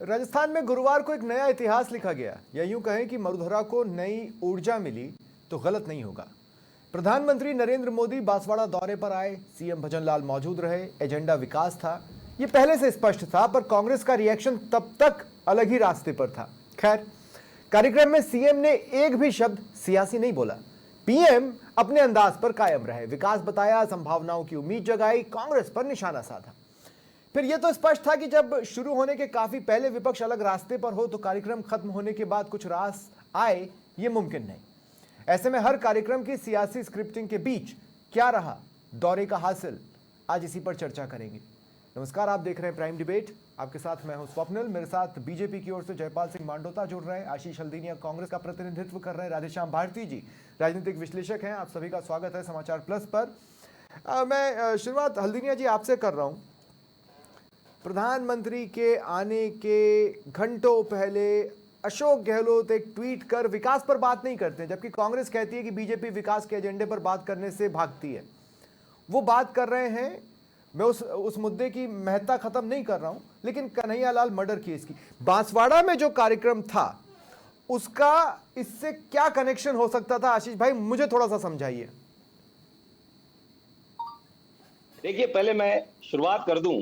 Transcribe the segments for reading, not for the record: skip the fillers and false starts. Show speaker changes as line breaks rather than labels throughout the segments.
राजस्थान में गुरुवार को एक नया इतिहास लिखा गया, या यूं कहें कि मरुधरा को नई ऊर्जा मिली तो गलत नहीं होगा। प्रधानमंत्री नरेंद्र मोदी बांसवाड़ा दौरे पर आए, सीएम भजनलाल मौजूद रहे, एजेंडा विकास था, यह पहले से स्पष्ट था, पर कांग्रेस का रिएक्शन तब तक अलग ही रास्ते पर था। खैर, कार्यक्रम में सीएम ने एक भी शब्द सियासी नहीं बोला। पीएम अपने अंदाज पर कायम रहे, विकास बताया, संभावनाओं की उम्मीद जगाई, कांग्रेस पर निशाना साधा। फिर यह तो स्पष्ट था कि जब शुरू होने के काफी पहले विपक्ष अलग रास्ते पर हो तो कार्यक्रम खत्म होने के बाद कुछ रास आए, यह मुमकिन नहीं। ऐसे में हर कार्यक्रम की सियासी स्क्रिप्टिंग के बीच क्या रहा दौरे का हासिल, आज इसी पर चर्चा करेंगे। नमस्कार, आप देख रहे हैं प्राइम डिबेट। आपके साथ मैं हूं स्वप्निल, मेरे साथ बीजेपी की ओर से जयपाल सिंह मांडोता जुड़ रहे हैं, आशीष हल्दीनिया कांग्रेस का प्रतिनिधित्व कर रहे हैं, राधेश्याम भारती जी राजनीतिक विश्लेषक हैं। आप सभी का स्वागत है समाचार प्लस पर। मैं शुरुआत हल्दीनिया जी आपसे कर रहा हूं। प्रधानमंत्री के आने के घंटों पहले अशोक गहलोत एक ट्वीट कर विकास पर बात नहीं करते, जबकि कांग्रेस कहती है कि बीजेपी विकास के एजेंडे पर बात करने से भागती है। वो बात कर रहे हैं, मैं उस मुद्दे की महत्ता खत्म नहीं कर रहा हूं, लेकिन कन्हैयालाल मर्डर केस की बांसवाड़ा में जो कार्यक्रम था उसका इससे क्या कनेक्शन हो सकता था? आशीष भाई मुझे थोड़ा सा समझाइए।
देखिए, पहले मैं शुरुआत कर दूं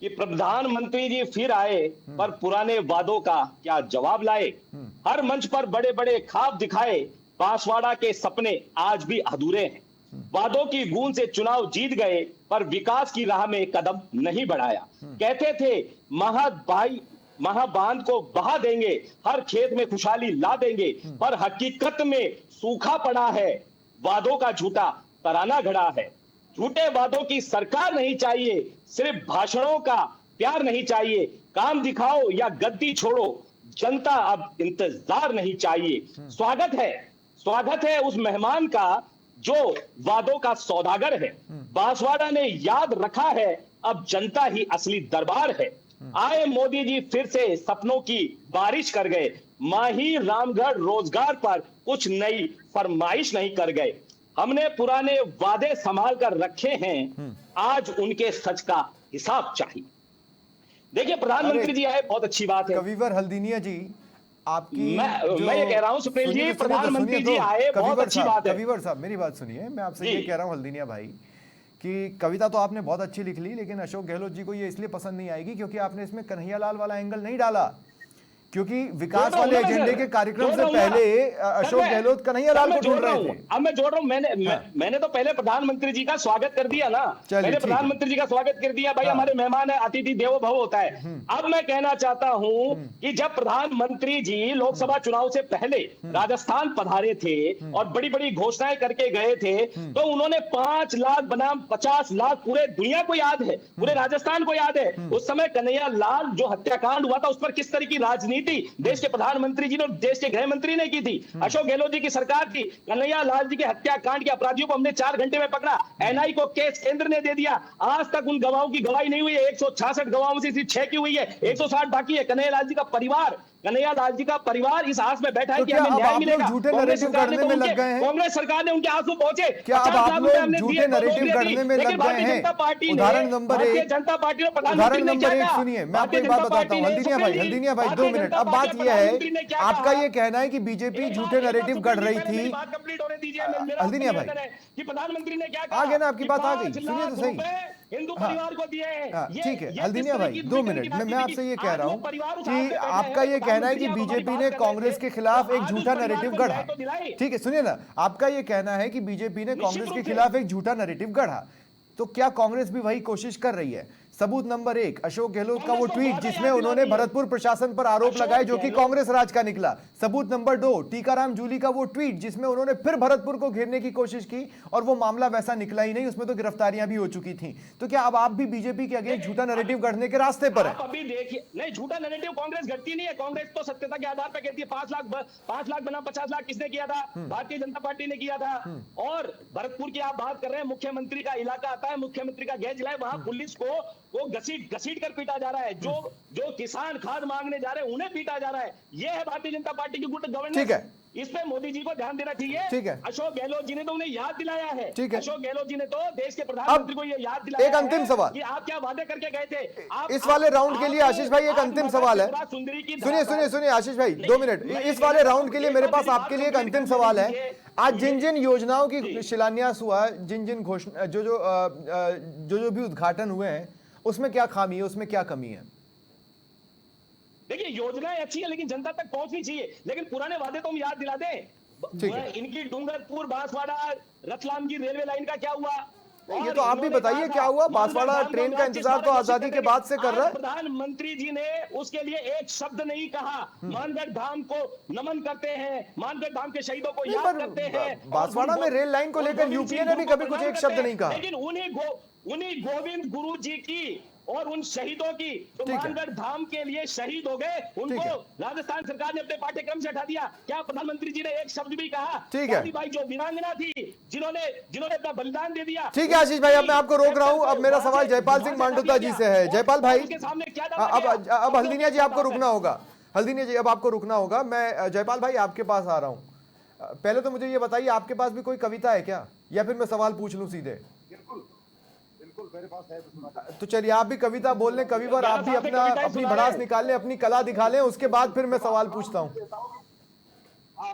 कि प्रधानमंत्री जी फिर आए, पर पुराने वादों का क्या जवाब लाए। हर मंच पर बड़े बड़े ख्वाब दिखाए, बांसवाड़ा के सपने आज भी अधूरे हैं। वादों की गूंज से चुनाव जीत गए, पर विकास की राह में कदम नहीं बढ़ाया। कहते थे महाबांध को बहा देंगे, हर खेत में खुशहाली ला देंगे, पर हकीकत में सूखा पड़ा है, वादों का झूठा तराना घड़ा है। झूठे वादों की सरकार नहीं चाहिए, सिर्फ भाषणों का प्यार नहीं चाहिए। काम दिखाओ या गद्दी छोड़ो, जनता अब इंतजार नहीं चाहिए। स्वागत है उस मेहमान का जो वादों का सौदागर है। बांसवाड़ा ने याद रखा है, अब जनता ही असली दरबार है। आए मोदी जी फिर से सपनों की बारिश कर गए, माही रामगढ़ रोजगार पर कुछ नई फरमाइश नहीं कर गए। हमने पुराने वादे संभाल कर रखे हैं, आज उनके सच का हिसाब चाहिए। देखिए, प्रधानमंत्री जी आए, बहुत अच्छी बात है।
कविवर हल्दीनिया जी, आपकी
मैं ये कह रहा हूं सुप्रीम जी, प्रधानमंत्री जी आए, बहुत अच्छी बात है।
कविवर साहब मेरी बात सुनिए, मैं आपसे ये कह रहा हूं हल्दीनिया भाई कि कविता तो आपने बहुत अच्छी लिख ली, लेकिन अशोक गहलोत जी को ये इसलिए पसंद नहीं आएगी क्योंकि आपने इसमें कन्हैयालाल वाला एंगल नहीं डाला, क्योंकि विकास वाले एजेंडे के कार्यक्रम से पहले अशोक गहलोत कन्हैयालाल को ढूंढ रहे थे।
अब मैं जोड़ रहा हूं, मैंने तो पहले प्रधानमंत्री जी का स्वागत कर दिया ना, मैंने प्रधानमंत्री जी का स्वागत कर दिया भाई। हमारे मेहमान है, अतिथि देवो भव होता है। अब मैं कहना चाहता हूं कि जब प्रधानमंत्री जी लोकसभा चुनाव से पहले राजस्थान पधारे थे और बड़ी बड़ी घोषणाएं करके गए थे, तो उन्होंने 5 लाख बनाम 50 लाख पूरे दुनिया को याद है, पूरे राजस्थान को याद है। उस समय कन्हैयालाल जो हत्याकांड हुआ था, उस पर किस तरह की राजनीति देश के प्रधानमंत्री जी ने, देश के गृह मंत्री ने की थी, अशोक गहलोत जी की सरकार की। कन्हैयालाल जी के हत्याकांड के अपराधियों को हमने 4 घंटे में पकड़ा, एनआई को केस केंद्र ने दे दिया। आज तक उन गवाहों की गवाही नहीं हुई है, 166 गवाहों से सिर्फ 6 की हुई है, 160 बाकी है। कन्हैयालाल जी का परिवार इस आस में बैठा है कि हमें न्याय मिलेगा।
कांग्रेस
सरकार ने उनके आंसू पहुंचे।
क्या अब आप लोग झूठे नैरेटिव गढ़ने में लग गए हैं? उदाहरण नंबर 1,
जनता पार्टी ने
उदाहरण नंबर 1 सुनिए, मैं आपको एक बात बताता हूं। हल्दीनिया भाई 2 मिनट। अब बात यह है, आपका ये कहना है कि बीजेपी झूठे नैरेटिव गढ़ रही थी। हल्दीनिया भाई,
प्रधानमंत्री ने क्या
आ गया ना, आपकी बात आ गई, सुनिए तो सही।
हिंदू परिवार को दिए हैं।
ठीक है हल्दीनिया भाई 2 मिनट, मैं आपसे ये कह रहा हूं कि आपका ये कहना है कि बीजेपी ने कांग्रेस के खिलाफ एक झूठा नैरेटिव गढ़ा। ठीक है, सुनिए ना, आपका ये कहना है कि बीजेपी ने कांग्रेस के खिलाफ एक झूठा नैरेटिव गढ़ा, तो क्या कांग्रेस भी वही कोशिश कर रही है? सबूत नंबर 1, अशोक गहलोत का वो ट्वीट जिसमें उन्होंने भरतपुर प्रशासन पर आरोप लगाए, जो कि कांग्रेस राज का निकला। सबूत नंबर 2, टीकाराम जूली का वो ट्वीट जिसमें उन्होंने फिर भरतपुर को घेरने की कोशिश की और वो मामला वैसा निकला ही नहीं, उसमें तो गिरफ्तारियां भी हो चुकी थी। तो क्या अब आप भी बीजेपी के अगेंस्ट झूठा नैरेटिव गढ़ने के रास्ते पर है?
अभी देखिए, नहीं, झूठा नैरेटिव कांग्रेस गढ़ती नहीं है। कांग्रेस तो सत्यता के आधार पर कहती है। 5 लाख बनाम 50 लाख किसने किया था? भारतीय जनता पार्टी ने किया था। और भरतपुर की आप बात कर रहे हैं, मुख्यमंत्री का इलाका आता है, मुख्यमंत्री का गैर जिला है, वहां पुलिस को वो घसीट घसीट कर पीटा जा रहा है। जो किसान खाद मांगने जा रहे हैं उन्हें पीटा जा रहा है। ये है भारतीय जनता पार्टी की गुड गवर्नेंस।
ठीक है,
इस पे मोदी जी को ध्यान देना चाहिए।
ठीक है।
अशोक गहलोत जी ने तो उन्हें याद दिलाया है।
ठीक है।
अशोक गहलोत जी ने तो देश के प्रधानमंत्री को ये याद दिलाया
एक अंतिम
है
सवाल
कि आप क्या वादे करके गए थे।
इस वाले राउंड के लिए आशीष भाई, एक अंतिम सवाल है।
सुंदरी की
सुनिए सुनिए सुनिए आशीष भाई, 2 मिनट। इस वाले राउंड के लिए मेरे पास आपके लिए एक अंतिम सवाल है। आज जिन जिन योजनाओं की शिलान्यास हुआ, जिन जिन घोषणा जो भी उद्घाटन हुए हैं, उसमें क्या खामी है, उसमें क्या कमी है?
देखिए, योजनाएं अच्छी है लेकिन जनता तक पहुंचनी चाहिए। लेकिन पुराने वादे तो हम याद दिला दें। इनकी डूंगरपुर बांसवाड़ा रतलाम की रेलवे लाइन का क्या हुआ?
ये तो आप भी बताइए क्या हुआ। बांसवाड़ा ट्रेन का इंतजार तो आजादी के बाद से कर रहा है।
प्रधानमंत्री जी ने उसके लिए एक शब्द नहीं कहा। मानगढ़ धाम को नमन करते हैं, मानगढ़ धाम के शहीदों को याद करते हैं।
बांसवाड़ा में रेल लाइन को लेकर यूपीए ने भी कभी कुछ एक शब्द नहीं कहा।
लेकिन उन्हीं गोविंद गुरु जी की और उन शहीदों की जो मानगढ़ धाम के लिए शहीद हो गए, उनको राजस्थान सरकार ने अपने पाठ्यक्रम से हटा दिया। क्या प्रधानमंत्री जी ने एक शब्द भी कहा?
ठीक है
भाई, जो वीरांगना थी, जिन्होंने अपना बलिदान दे दिया।
ठीक है आशीष भाई, अब मैं आपको रोक रहा हूं। अब मेरा सवाल जयपाल सिंह मांडोता जी से है। जयपाल भाई, अब हल्दीनिया जी आपको रुकना होगा। हल्दीनिया जी अब आपको रुकना होगा। मैं जयपाल भाई आपके पास आ रहा हूं। पहले तो मुझे ये बताइए, आपके पास भी कोई कविता है क्या, या फिर मैं सवाल पूछ लूं सीधे?
मेरे पास है।
तो चलिए आप भी कविता बोल लें, कविवर आप भी अपनी भड़ास निकाल लें, अपनी कला दिखा लें, उसके बाद फिर मैं सवाल पूछता हूँ।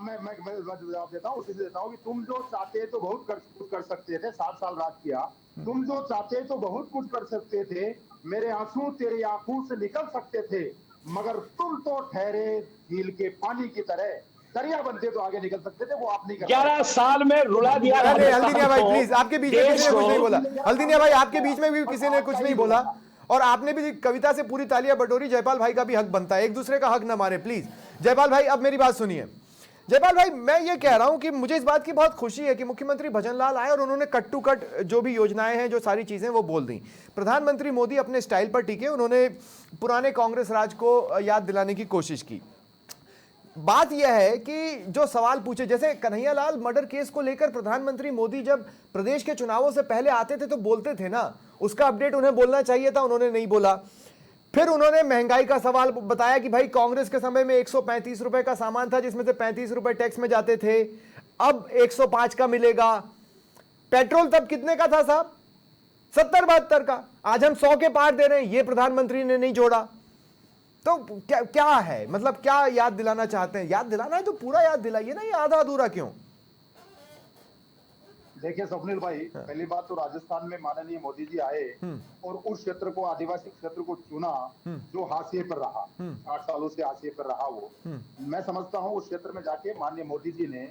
मैं जवाब देता हूँ, उसी से देता हूँ कि तुम जो चाहते तो बहुत कुछ कर सकते थे। 7 साल राज किया। तुम जो चाहते तो बहुत कुछ कर सकते थे। मेरे आंसू तेरी आंखों से निकल सकते थे, मगर तुम तो ठहरे झील के पानी की तरह। दरिया बनते तो आगे निकल सकते थे, वो आप नहीं कर।
11 साल में रुला दिया।
हल्दीनिया भाई प्लीज, आपके बीच में किसी ने कुछ नहीं बोला। हल्दीनिया भाई आपके बीच में भी किसी ने कुछ नहीं बोला, और आपने भी कविता से पूरी तालियां बटोरी। जयपाल भाई का भी हक बनता है, एक दूसरे का हक ना मारे प्लीज। जयपाल भाई अब मेरी बात सुनिए। जयपाल भाई, मैं ये कह रहा हूं कि मुझे इस बात की बहुत खुशी है कि मुख्यमंत्री भजनलाल आए और उन्होंने कट टू कट जो भी योजनाएं हैं, जो सारी चीजें वो बोल दी। प्रधानमंत्री मोदी अपने स्टाइल पर टिके, उन्होंने पुराने कांग्रेस राज को याद दिलाने की कोशिश की। बात यह है कि जो सवाल पूछे, जैसे कन्हैयालाल मर्डर केस को लेकर प्रधानमंत्री मोदी जब प्रदेश के चुनावों से पहले आते थे तो बोलते थे ना, उसका अपडेट उन्हें बोलना चाहिए था, उन्होंने नहीं बोला। फिर उन्होंने महंगाई का सवाल बताया कि भाई कांग्रेस के समय में 135 रुपए का सामान था, जिसमें से 35 रुपए टैक्स में जाते थे, अब 105 का मिलेगा। पेट्रोल तब कितने का था साहब? 70-72 का। आज हम 100 के पार दे रहे हैं, ये प्रधानमंत्री ने नहीं जोड़ा। तो क्या है, मतलब क्या याद दिलाना चाहते हैं? याद दिलाना है तो पूरा याद दिलाइए ना, ये आधा अधूरा क्यों?
देखिए स्वप्निल भाई, पहली बात तो राजस्थान में माननीय मोदी जी आए और उस क्षेत्र को, आदिवासी क्षेत्र को चुना जो हाशिए पर रहा। 8 सालों से हाशिए पर रहा वो। मैं समझता हूँ उस क्षेत्र में जाके माननीय मोदी जी ने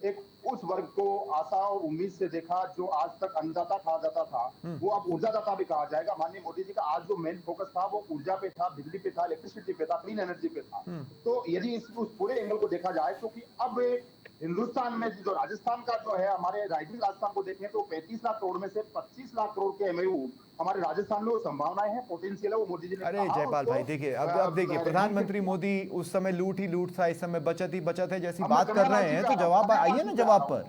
एक उस वर्ग को आशा और उम्मीद से देखा जो आज तक अन्नदाता कहा जाता था, वो अब ऊर्जादाता भी कहा जाएगा। माननीय मोदी जी का आज जो मेन फोकस था वो ऊर्जा पे था, बिजली पे था, इलेक्ट्रिसिटी पे था, क्लीन एनर्जी पे था। तो यदि उस पूरे एंगल को देखा जाए, क्योंकि अब हिंदुस्तान में जो राजस्थान का जो है, हमारे राजस्थान को देखें तो 35 लाख करोड़ में से 25 लाख करोड़ के एमएयू हमारे राजस्थान में वो संभावनाएं हैं, पोटेंशियल है, वो मोदी जी ने।
अरे जयपाल भाई देखिए, अब देखिए, प्रधानमंत्री मोदी उस समय लूट ही लूट था, इस समय बचत ही बचत है जैसी बात कर रहे हैं, तो जवाब आइए ना जवाब पर।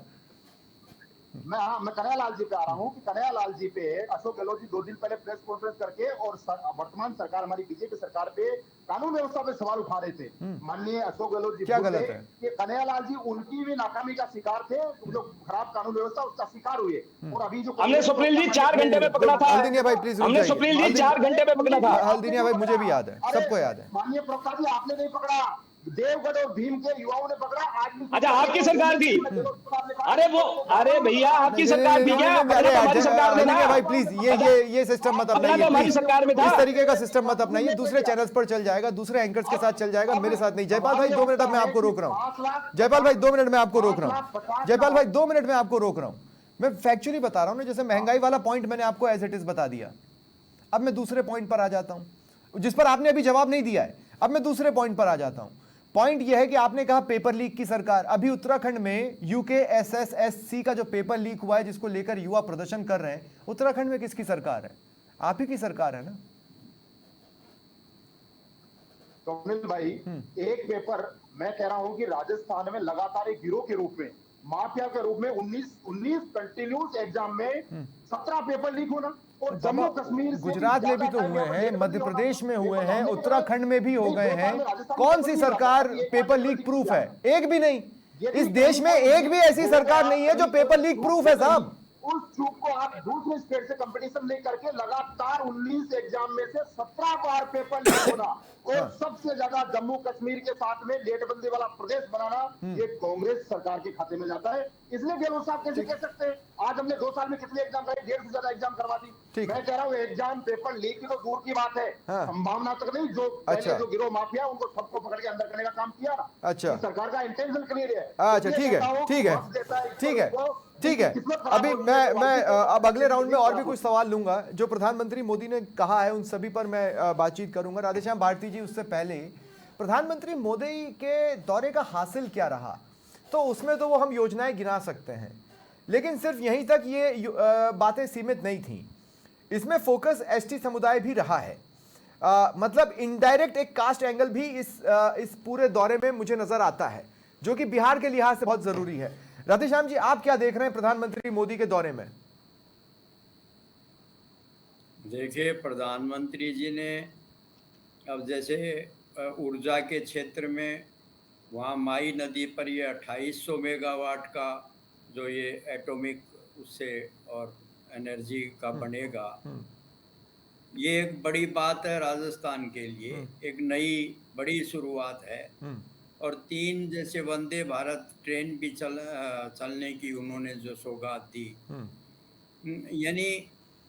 मैं कन्हैयालाल जी पे आ रहा हूँ कि कन्हैयालाल जी पे अशोक गहलोत जी 2 दिन पहले प्रेस कॉन्फ्रेंस करके और वर्तमान सरकार, हमारी बीजेपी सरकार पे कानून व्यवस्था पे सवाल उठा रहे थे। माननीय अशोक गहलोत जी
क्या गलत है
कि कन्हैयालाल जी उनकी भी नाकामी का शिकार थे, जो खराब कानून व्यवस्था उसका शिकार हुए। और अभी जो
हमने स्वप्निल जी 4 घंटे में पकड़ा था।
हल्दीनिया भाई प्लीज,
हमने स्वप्निल जी 4 घंटे में पकड़ा था।
हल्दीनिया भाई मुझे भी याद है, सबको याद है।
माननीय प्रवक्ता जी, आपने नहीं पकड़ा, देवगढ़ और भीम के युवाओं ने पकड़ा। आज भी
अच्छा, आपकी सरकार थी? अरे भैया, आपकी सरकार थी क्या? हमारी सरकार में था।
भाई प्लीज ये सिस्टम मत अपनाइए,
हमारी सरकार में था।
इस तरीके का सिस्टम मत अपनाइए, दूसरे चैनल्स पर चल जाएगा, दूसरे एंकर्स के साथ चल जाएगा, मेरे साथ नहीं। जयपाल भाई 2 मिनट, अब मैं आपको रोक रहा हूँ। जयपाल भाई 2 मिनट में आपको रोक रहा हूँ। जयपाल भाई 2 मिनट में आपको रोक रहा हूँ। मैं फैक्चुअली बता रहा हूँ ना, जैसे महंगाई वाला पॉइंट मैंने आपको एज इट इज बता दिया। अब मैं दूसरे पॉइंट पर आ जाता हूँ, जिस पर आपने अभी जवाब नहीं दिया है। अब मैं दूसरे पॉइंट पर आ जाता हूँ। पॉइंट यह है कि आपने कहा पेपर लीक की सरकार। अभी उत्तराखंड में UKSSSC का जो पेपर लीक हुआ है, जिसको लेकर युवा प्रदर्शन कर रहे हैं, उत्तराखंड में किसकी सरकार है? आप ही की सरकार है ना।
स्वप्निल भाई, एक पेपर, मैं कह रहा हूं कि राजस्थान में लगातार एक गिरोह के रूप में, माफिया के रूप में 19 कंटिन्यूस एग्जाम में 17 पेपर लीक होना। और जम्मू कश्मीर से
गुजरात में भी तो हुए हैं, मध्य प्रदेश में हुए हैं, उत्तराखंड में भी हो गए हैं। कौन सी सरकार पेपर लीक प्रूफ है? एक भी नहीं। इस देश में एक भी ऐसी सरकार नहीं है जो पेपर लीक प्रूफ है साहब।
उस चूक को आप दूसरे स्टेट से कंपटीशन नहीं करके लगातार 19 एग्जाम में से 17 बार पेपर लीक होना और सबसे ज्यादा जम्मू कश्मीर के साथ में डेटबंदी वाला प्रदेश बनाना, ये कांग्रेस सरकार के खाते में जाता है। इसलिए गहलोत साहब कैसे कह सकते हैं? आज हमने 2 साल में कितने एग्जाम कराए? 1.5 से ज्यादा एग्जाम करवा दी। मैं कह रहा हूँ एग्जाम पेपर लीक की तो दूर की बात है, संभावना तक नहीं। जो पहले जो गिरोह माफिया उनको सबको पकड़ के अंदर करने का काम किया। अच्छा, सरकार का इंटेंशन क्लियर है। अच्छा, ठीक है, ठीक है, ठीक है, ठीक है। अभी मैं अब अगले राउंड में और भी कुछ सवाल लूंगा जो प्रधानमंत्री मोदी ने कहा है, उन सभी पर मैं बातचीत करूंगा। राधेश्याम भारती जी, उससे पहले प्रधानमंत्री मोदी के दौरे का हासिल क्या रहा? तो उसमें तो वो हम योजनाएं गिना सकते हैं, लेकिन सिर्फ यहीं तक ये बातें सीमित नहीं थी। इसमें फोकस एसटी समुदाय भी रहा है। मतलब इनडायरेक्ट एक कास्ट एंगल भी इस पूरे दौरे में मुझे नजर आता है, जो कि बिहार के लिहाज से बहुत जरूरी है। राधेश्याम जी, आप क्या देख रहे हैं प्रधानमंत्री मोदी के दौरे में?
देखिए, प्रधानमंत्री जी ने अब जैसे ऊर्जा के क्षेत्र में वहाँ माई नदी पर ये 2800 मेगावाट का जो ये एटॉमिक उससे और एनर्जी का बनेगा, ये एक बड़ी बात है राजस्थान के लिए, एक नई बड़ी शुरुआत है। और 3 जैसे वंदे भारत ट्रेन भी चलने की उन्होंने जो सौगात दी, यानी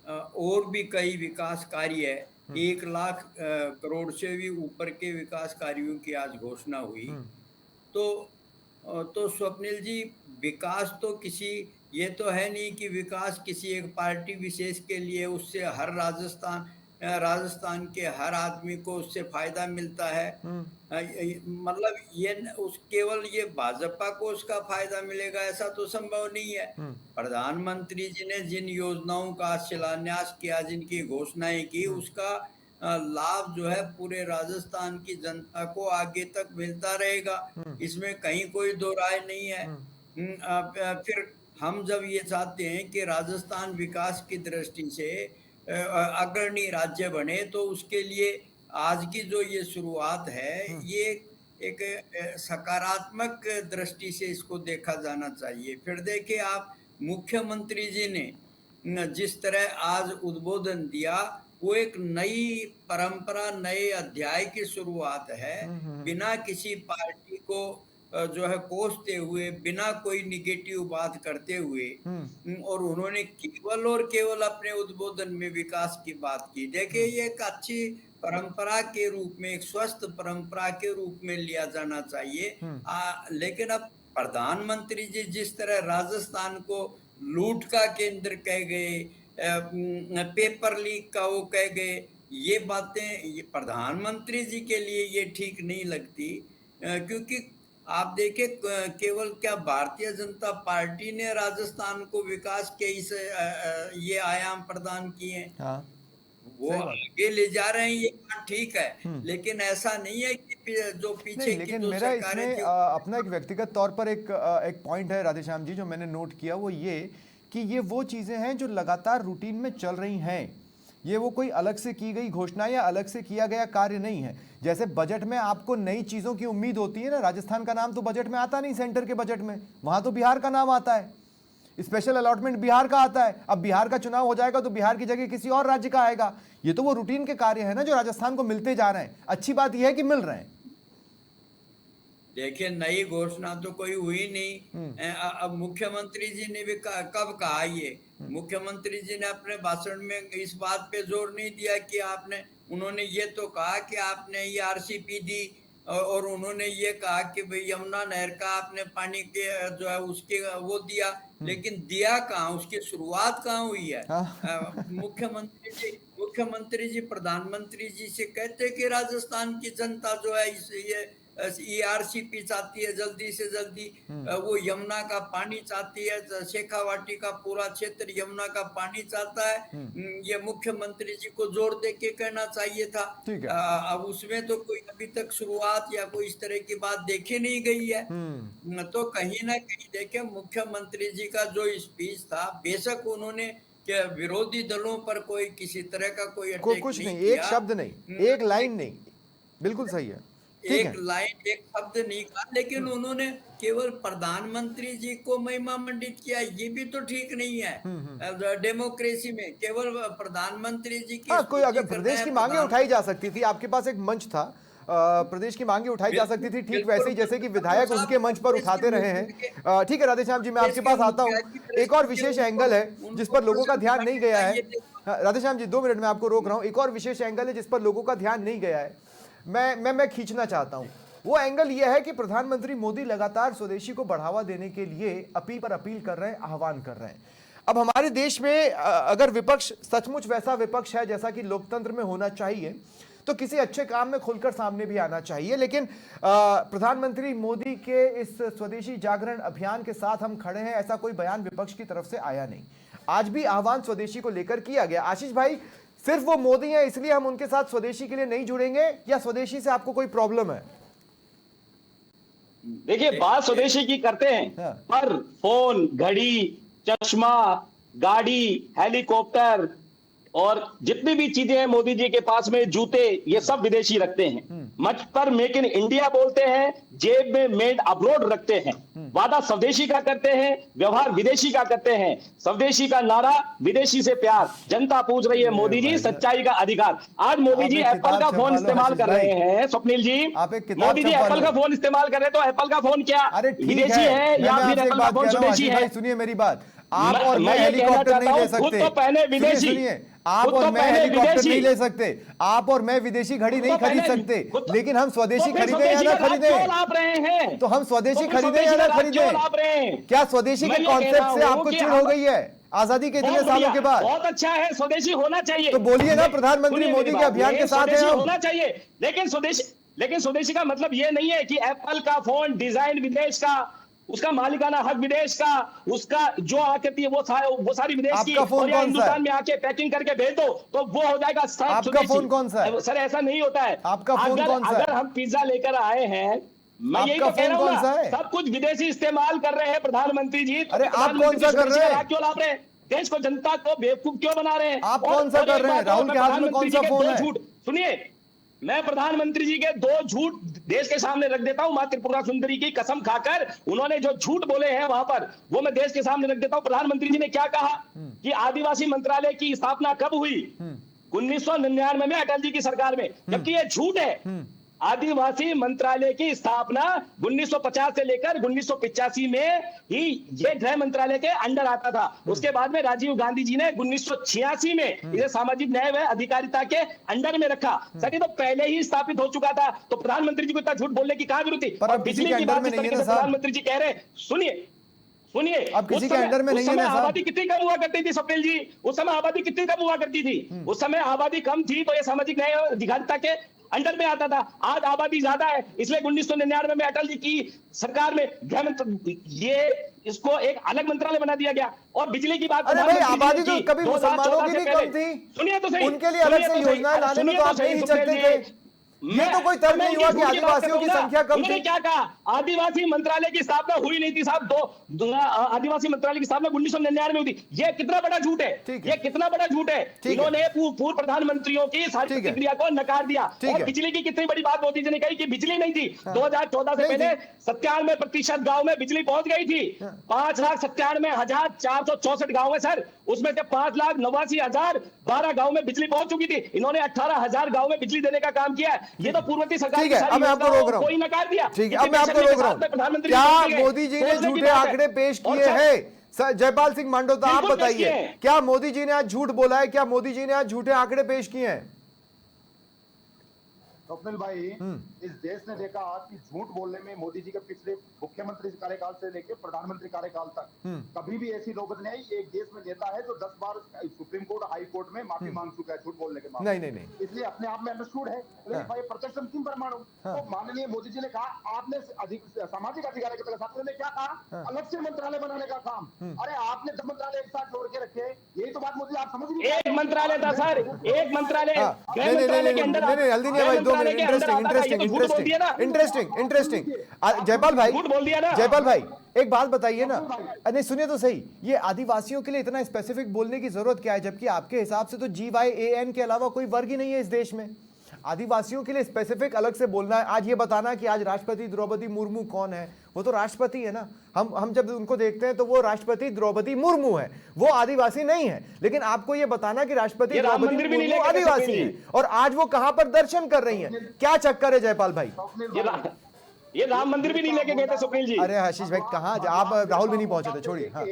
और भी कई विकास कार्य 1 लाख करोड़ से भी ऊपर के विकास कार्यों की आज घोषणा हुई। तो स्वप्निल जी, विकास तो किसी, ये तो है नहीं कि विकास किसी एक पार्टी विशेष के लिए, उससे हर राजस्थान के हर आदमी को उससे फायदा मिलता है। मतलब ये केवल ये भाजपा को उसका फायदा मिलेगा ऐसा तो संभव नहीं है। प्रधानमंत्री जी ने जिन योजनाओं का शिलान्यास किया, जिनकी घोषणाएं की, उसका लाभ जो है पूरे राजस्थान की जनता को आगे तक मिलता रहेगा, इसमें कहीं कोई दो राय नहीं है। फिर हम जब ये चाहते हैं कि राजस्थान विकास की दृष्टि से अग्रणी राज्य बने, तो उसके लिए आज की जो ये शुरुआत है, ये एक सकारात्मक दृष्टि से इसको देखा जाना चाहिए। फिर देखिए आप, मुख्यमंत्री जी ने जिस तरह आज उद्बोधन दिया, वो एक नई परंपरा, नए अध्याय की शुरुआत है। बिना किसी पार्टी को जो है कोसते हुए, बिना कोई निगेटिव बात करते हुए, और उन्होंने केवल और केवल अपने उद्बोधन में विकास की बात की। देखिए, ये एक अच्छी परंपरा के रूप में, एक स्वस्थ परंपरा के रूप में लिया जाना चाहिए। लेकिन अब प्रधानमंत्री जी जिस तरह राजस्थान को लूट का केंद्र कह गए, पेपर लीक का वो कह गए, ये बातें ये प्रधानमंत्री जी के लिए ये ठीक नहीं लगती। क्योंकि आप देखें, केवल क्या भारतीय जनता पार्टी ने राजस्थान को विकास के इस ये आयाम प्रदान किए हैं, वो आगे ले जा रहे हैं, ये बात ठीक है, लेकिन ऐसा नहीं है कि जो पीछे की जो
मेरा इसमें अपना एक व्यक्तिगत तौर पर एक पॉइंट है राधेश्याम जी, जो मैंने नोट किया, वो ये कि ये वो चीजें हैं जो लगातार रूटीन में चल रही हैं। ये वो कोई अलग से की गई घोषणा या अलग से किया गया कार्य नहीं है। जैसे बजट में आपको नई चीजों की उम्मीद होती है ना, राजस्थान का नाम तो बजट में आता नहीं, सेंटर के बजट में, वहां तो बिहार का नाम आता है, स्पेशल अलॉटमेंट बिहार का आता है। अब बिहार का चुनाव हो जाएगा तो बिहार की जगह किसी और राज्य का आएगा। ये तो वो रूटीन के कार्य है ना जो राजस्थान को मिलते जा रहे हैं। अच्छी बात यह है कि मिल रहे हैं।
देखिए, नई घोषणा तो कोई हुई नहीं। अब मुख्यमंत्री जी ने भी कब कहा ये? मुख्यमंत्री जी ने अपने भाषण में इस बात पे जोर नहीं दिया कि उन्होंने ये तो कहा कि आपने ये आरसीपी दी, और उन्होंने ये कहा कि भाई यमुना नहर का आपने पानी के जो है उसके वो दिया, लेकिन दिया कहाँ, उसकी शुरुआत कहाँ हुई है? मुख्यमंत्री जी प्रधानमंत्री जी से कहते कि राजस्थान की जनता जो है ये आरसीपी चाहती है जल्दी से जल्दी, वो यमुना का पानी चाहती है, शेखावाटी का पूरा क्षेत्र यमुना का पानी चाहता है। ये मुख्यमंत्री जी को जोर दे के कहना चाहिए था। अब उसमें तो कोई अभी तक शुरुआत या कोई इस तरह की बात देखी नहीं गई है। तो कहीं ना कहीं देखे, मुख्यमंत्री जी का जो स्पीच था, बेशक उन्होंने कि विरोधी दलों पर कोई किसी तरह का कोई
को
अटैक
कुछ
नहीं
नहीं, एक
किया।
शब्द नहीं, एक लाइन नहीं, बिल्कुल सही है, ठीक
एक
है।
लाइन एक शब्द नहीं कहा, लेकिन उन्होंने केवल प्रधानमंत्री जी को महिमा मंडित किया, ये भी तो ठीक नहीं है। डेमोक्रेसी में केवल प्रधानमंत्री जी की
हाँ, कोई
स्तुति
अगर
करना
प्रदेश
है,
की मांगे उठाई जा सकती थी, आपके पास एक मंच था, प्रदेश की मांगे उठाई जा सकती थी, ठीक वैसे ही जैसे कि विधायक उनके मंच पर उठाते रहे हैं। ठीक है राधेश्याम जी, मैं आपके पास आता हूं। एक और विशेष एंगल है जिस पर लोगों का ध्यान नहीं गया है। हाँ, राधेश्याम जी 2 मिनट में आपको रोक रहा हूं। एक और विशेष एंगल है जिस पर लोगों का ध्यान नहीं गया है, मैं खींचना चाहता हूं। वो एंगल यह है कि प्रधानमंत्री मोदी लगातार स्वदेशी को बढ़ावा देने के लिए अपील कर रहे हैं, आह्वान कर रहे हैं। अब हमारे देश में अगर विपक्ष सचमुच वैसा विपक्ष है जैसा कि लोकतंत्र में होना चाहिए, तो किसी अच्छे काम में खुलकर सामने भी आना चाहिए। लेकिन प्रधानमंत्री मोदी के इस स्वदेशी जागरण अभियान के साथ हम खड़े हैं, ऐसा कोई बयान विपक्ष की तरफ से आया नहीं। आज भी आह्वान स्वदेशी को लेकर किया गया। आशीष भाई, सिर्फ वो मोदी हैं इसलिए हम उनके साथ स्वदेशी के लिए नहीं जुड़ेंगे, या स्वदेशी से आपको कोई प्रॉब्लम है?
देखिए, बात स्वदेशी की करते हैं,
हाँ।
पर फोन, घड़ी, चश्मा, गाड़ी, हेलीकॉप्टर और जितनी भी चीजें हैं मोदी जी के पास में, जूते, ये सब विदेशी रखते हैं। मंच पर मेक इन इंडिया बोलते हैं, जेब में मेड अब्रोड रखते हैं। वादा स्वदेशी का करते हैं, व्यवहार विदेशी का करते हैं। स्वदेशी का नारा, विदेशी से प्यार। जनता पूछ रही है मोदी जी, सच्चाई का अधिकार। आज मोदी जी एप्पल का फोन इस्तेमाल कर रहे हैं, स्वप्निल जी, मोदी जी एप्पल का फोन इस्तेमाल कर रहे हैं, तो एप्पल का फोन क्या विदेशी है या फिर एप्पल का फोन स्वदेशी है?
सुनिए मेरी बात, आप और मैं हेलीकॉप्टर नहीं ले सकते।
तो पहले विदेशी,
सुनिए, आप और मैं हेलीकॉप्टर नहीं ले सकते, आप और मैं विदेशी घड़ी नहीं खरीद सकते, लेकिन हम स्वदेशी खरीदें या ना खरीदें? तो हम स्वदेशी खरीदें या ना खरीदें? क्या स्वदेशी के कॉन्सेप्ट से आपको चिढ़ हो गई है आजादी के इतने सालों के बाद?
बहुत अच्छा है, स्वदेशी होना चाहिए।
तो बोलिए ना, प्रधानमंत्री मोदी के अभियान के साथ है,
होना चाहिए। लेकिन स्वदेशी का मतलब ये नहीं है कि एप्पल का फोन डिजाइन विदेश का, उसका मालिकाना हक विदेश का, उसका जो आकृति है वो सारी विदेश की, और या हिंदुस्तान में आके पैकिंग करके भेज दो तो वो हो जाएगा सब स्वदेशी।
आपका फोन कौन सा है?
सर ऐसा नहीं होता है।
आपका फोन कौन सा है?
अगर हम पिज्जा लेकर आए हैं, मैं यही तो कह रहा हूँ ना, सब कुछ विदेशी इस्तेमाल कर रहे हैं प्रधानमंत्री जी।
अरे आप कौन सा कर रहे हैं?
क्यों लाभ रहे हैं? देश को, जनता को बेवकूफ क्यों बना रहे हैं?
आप कौन सा कर रहे हैं? राहुल के हाथ में कौन सा फोन है?
सुनिए, मैं प्रधानमंत्री जी के 2 झूठ देश के सामने रख देता हूं, मां त्रिपुरा सुंदरी की कसम खाकर। उन्होंने जो झूठ बोले हैं वहां पर, वो मैं देश के सामने रख देता हूं। प्रधानमंत्री जी ने क्या कहा कि आदिवासी मंत्रालय की स्थापना कब हुई? 1999 में, अटल जी की सरकार में, जबकि ये झूठ है। आदिवासी मंत्रालय की स्थापना 1950 से लेकर 1985 में ही ये गृह मंत्रालय के अंडर आता था। उसके बाद में राजीव गांधी जी ने 1986 में इसे सामाजिक न्याय व अधिकारिता के अंडर में रखा। सर, ये तो पहले ही स्थापित हो चुका था, तो प्रधानमंत्री जी को इतना झूठ बोलने की कहां जरूरत थी? और बिजली की बात प्रधानमंत्री जी कह रहे हैं, सुनिए,
अब किसी के अंडर में नहीं है ना साहब।
आबादी कितनी कम हुआ करती थी स्वप्निल जी? उस समय आबादी कितनी कम हुआ करती थी? उस समय आबादी कम थी तो ये सामाजिक न्याय और अधिकारिता के अंडर में आता था। आज आबादी ज्यादा है, इसलिए 1999 में अटल जी की सरकार में ये इसको एक अलग मंत्रालय बना दिया गया। और बिजली की बात,
अरे भाई, आबादी तो कभी मुसलमानों की भी कम थी,
सुनिए तो सही,
उनके लिए अलग से योजनाएं लाने में तो आप नहीं हिचकते थे। ये तो कोई तर्क नहीं हुआ कि आदिवासियों की संख्या कम थी।
क्या कहा? आदिवासी मंत्रालय की स्थापना हुई नहीं थी साहब। आदिवासी मंत्रालय की स्थापना 1999 में हुई थी। ये कितना बड़ा झूठ है, ये कितना बड़ा झूठ है। इन्होंने पूर्व प्रधानमंत्रियों की सारी प्रतिक्रिया को नकार दिया। और बिजली की कितनी बड़ी बात मोदी जी ने कही कि बिजली नहीं थी। 2014 से पहले 97% गांव में बिजली पहुंच गई थी। 5,97,464 गांव है सर, उसमें से 5,89,000 12 गांव में बिजली पहुंच चुकी थी। इन्होंने 18,000 गांव में बिजली देने का काम किया है। ये तो पूर्ववर्ती सरकार
ठीक है, अब मैं आपको रोक रहा हूं।
कोई नकार दिया।
ठीक है, अब मैं आपको रोक रहा हूं। क्या मोदी जी ने झूठे आंकड़े पेश किए हैं? जयपाल सिंह मांडोता, आप बताइए, क्या मोदी जी ने आज झूठ बोला है? क्या मोदी जी ने आज झूठे आंकड़े पेश किए हैं?
स्वप्निल भाई, इस देश ने देखा कि झूठ बोलने में मोदी जी के पिछले मुख्यमंत्री कार्यकाल से लेकर प्रधानमंत्री कार्यकाल तक कभी भी ऐसी नौबत नहीं आई। एक देश में नेता है जो 10 बार सुप्रीम कोर्ट, हाई कोर्ट में माफी मांग चुका है झूठ बोलने के मामले में। नहीं, इसलिए अपने आप में अंडरस्टूड है। लेकिन भाई, प्रत्यक्ष किन पर मानूं? तो माननीय मोदी जी ने कहा, आपने सामाजिक अधिकारिता के साथ ने क्या कहा? अलग से मंत्रालय बनाने का काम। अरे आपने 10 मंत्रालय एक साथ जोड़ के रखे, यही तो बात मोदी आप समझ नहीं।
एक मंत्रालय था सर, एक मंत्रालय
हल्दी नहीं भाई, 2 मिनट। इंटरेस्टिंग। जयपाल भाई, एक बात बताइए ना, नहीं सुनिए तो सही, ये आदिवासियों के लिए इतना स्पेसिफिक बोलने की जरूरत क्या है, जबकि आपके हिसाब से तो GYAN के अलावा कोई वर्ग ही नहीं है इस देश में। आदिवासियों के लिए स्पेसिफिक अलग से बोलना है, आज ये बताना कि आज राष्ट्रपति द्रौपदी मुर्मू कौन है, वो तो राष्ट्रपति है ना, हम जब उनको देखते हैं तो वो राष्ट्रपति द्रौपदी मुर्मू है, वो आदिवासी नहीं है। लेकिन आपको ये बताना कि राष्ट्रपति द्रौपदी मुर्मू आदिवासी है, और आज वो कहां पर दर्शन कर रही हैं, क्या चक्कर है जयपाल भाई?
ये राम मंदिर भी नहीं लेके गए थे स्वप्निल जी।
अरे आशीष भाई कहाँ, आप राहुल भी नहीं पहुंचे थे, छोड़िए। हाँ।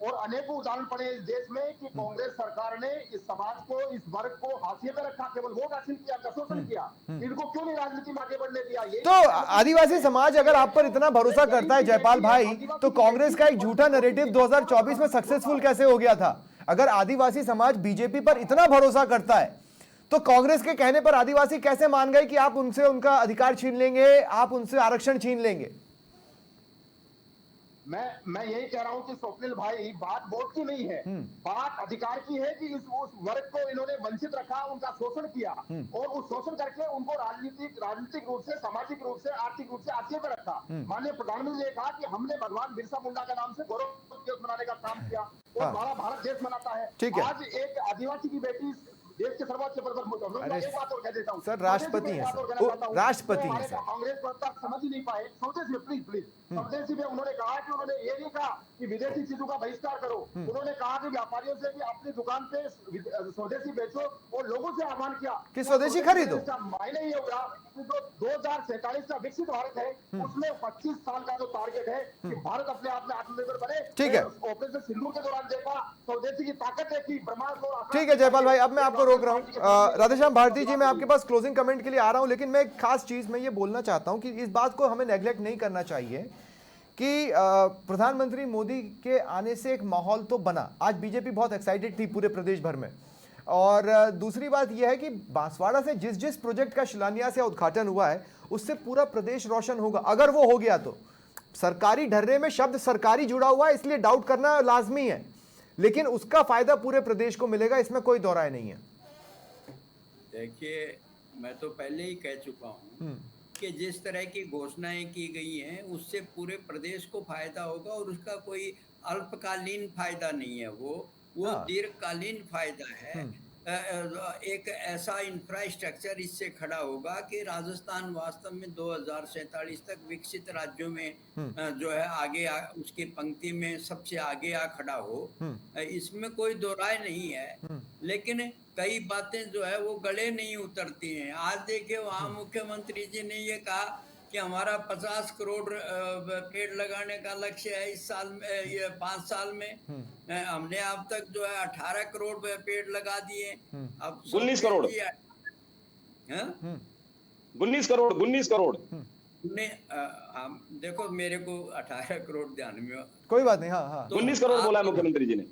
और अनेकों उदाहरण पड़े इस देश में कि कांग्रेस सरकार ने इस समाज को, इस वर्ग को हाशिए पे रखा, केवल वोट हासिल किया, शोषण किया। इनको क्यों नहीं राजनीति में आगे बढ़ने दिया?
तो आदिवासी समाज अगर आप पर इतना भरोसा करता है जयपाल भाई, तो कांग्रेस का एक झूठा नैरेटिव 2024 में सक्सेसफुल कैसे हो गया था? अगर आदिवासी समाज बीजेपी पर इतना भरोसा करता है, तो कांग्रेस के कहने पर आदिवासी कैसे मान गए कि आप उनसे उनका अधिकार छीन लेंगे, आप उनसे आरक्षण छीन लेंगे?
मैं यही कह रहा हूं कि स्वप्निल भाई, बात वोट की नहीं है, बात अधिकार की है कि उस वर्ग को इन्होंने वंचित रखा, उनका शोषण किया, और उस शोषण करके उनको राजनीतिक रूप से, सामाजिक रूप से, आर्थिक रूप से आगे पे रखा। माननीय प्रधानमंत्री ने कहा कि हमने भगवान बिरसा मुंडा का नाम से गौरव दिवस मनाने का काम किया, और हमारा भारत देश मनाता है। आज एक आदिवासी की बेटी देश के सर्वोच्च पद पर, एक बात और कह देता हूं
सर, राष्ट्रपति हैं सर, राष्ट्रपति हैं सर।
कांग्रेस प्रवक्ता समझ ही नहीं पाए। स्वदेशी में प्लीज स्वदेशी में उन्होंने कहा कि उन्होंने ये नहीं कहा कि विदेशी चीजों का बहिष्कार करो, उन्होंने कहा कि व्यापारियों से भी अपनी दुकान पे स्वदेशी बेचो, और लोगों से आह्वान किया
कि स्वदेशी खरीदो।
मायने ये होगा कि जो 2047 का विकसित भारत है, उसमें 25 साल का जो टारगेट है कि भारत अपने आप में आत्मनिर्भर बने।
ठीक है,
ऑपरेशन सिंदूर के दौरान देखा, स्वदेशी की ताकत देखी, ब्रह्मास्त्र।
ठीक है जयपाल भाई, अब मैं आपको रोक रहा हूं। राधेश्याम भारती जी, मैं आपके पास क्लोजिंग कमेंट के लिए आ रहा हूं, लेकिन मैं एक खास चीज में ये बोलना चाहता हूं कि इस बात को हमें नेग्लेक्ट नहीं करना चाहिए कि प्रधानमंत्री मोदी के आने से एक माहौल तो बना। आज बीजेपी बहुत एक्साइटेड थी पूरे प्रदेश भर में, और दूसरी बात यह है कि बांसवाड़ा से जिस जिस प्रोजेक्ट का शिलान्यास या उद्घाटन हुआ है, उससे पूरा प्रदेश रोशन होगा। अगर वो हो गया तो सरकारी ढर्रे में शब्द सरकारी जुड़ा हुआ है, इसलिए डाउट करना लाजमी है, लेकिन उसका फायदा पूरे प्रदेश को मिलेगा, इसमें कोई दो राय नहीं है।
देखिए, मैं तो पहले ही कह चुका हूँ कि जिस तरह की घोषणाएं की गई हैं, उससे पूरे प्रदेश को फायदा होगा, और उसका कोई अल्पकालीन फायदा नहीं है, वो दीर्घकालीन फायदा है। एक ऐसा इंफ्रास्ट्रक्चर इससे खड़ा होगा कि राजस्थान वास्तव में 2047 तक विकसित राज्यों में जो है आगे उसकी पंक्ति में सबसे आगे आ खड़ा हो, इसमें कोई दो राय नहीं है। लेकिन कई बातें जो है वो गले नहीं उतरती हैं। आज देखिए, वहाँ मुख्यमंत्री जी ने ये कहा कि हमारा 50 करोड़ पेड़ लगाने का लक्ष्य है इस साल में, ये 5 साल में। हमने अब तक जो है 18 करोड़ पेड़ लगा दिए। अब
19 करोड़ 19 करोड़
देखो, मेरे को 18 करोड़ ध्यान में,
कोई बात नहीं। हाँ,
तो 19 करोड़ बोला मुख्यमंत्री जी ने।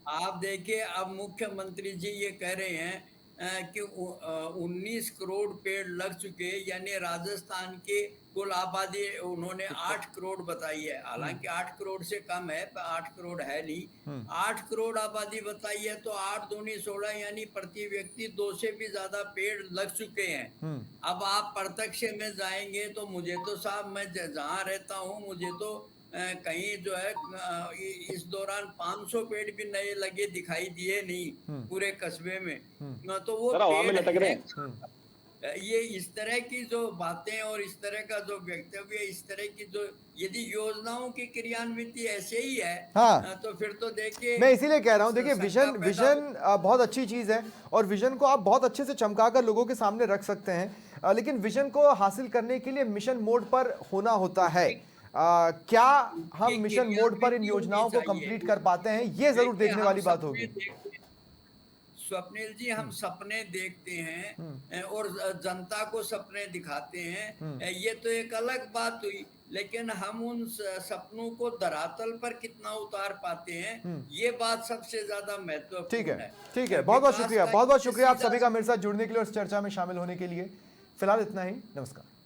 आप देखिए, अब मुख्यमंत्री जी ये कह रहे हैं कि 19 करोड़ पेड़ लग चुके, यानी राजस्थान के कुल आबादी उन्होंने 8 करोड़ बताई है। हालांकि 8 करोड़ से कम है, 8 करोड़ है नहीं, 8 करोड़ आबादी बताई है, तो 8 दूनी 16, यानी प्रति व्यक्ति 2 से भी ज्यादा पेड़ लग चुके हैं। अब आप प्रत्यक्ष में जाएंगे तो मुझे तो साहब, मैं जहाँ रहता हूँ, मुझे तो कहीं जो है इस दौरान 500 पेड़ भी नए लगे दिखाई दिए नहीं पूरे कस्बे में। तो वो
लटक रहे
हैं। ये इस तरह की जो बातें और इस तरह का जो वक्तव्य, इस तरह की जो यदि योजनाओं की क्रियान्विति ऐसे ही है, तो फिर तो देखिए,
मैं इसीलिए कह रहा हूँ, देखिए विजन बहुत अच्छी चीज है, और विजन को आप बहुत अच्छे से चमकाकर लोगों के सामने रख सकते हैं, लेकिन विजन को हासिल करने के लिए मिशन मोड पर होना होता है। क्या हम मिशन मोड पर इन योजनाओं को कंप्लीट कर पाते हैं, ये जरूर देखने वाली बात होगी।
स्वप्निल जी, हम सपने देखते हैं और जनता को सपने दिखाते हैं, ये तो एक अलग बात हुई, लेकिन हम उन सपनों को धरातल पर कितना उतार पाते हैं, ये बात सबसे ज्यादा महत्वपूर्ण है।
ठीक है, बहुत बहुत शुक्रिया, बहुत बहुत शुक्रिया आप सभी का मेरे साथ जुड़ने के लिए और इस चर्चा में शामिल होने के लिए। फिलहाल इतना ही, नमस्कार।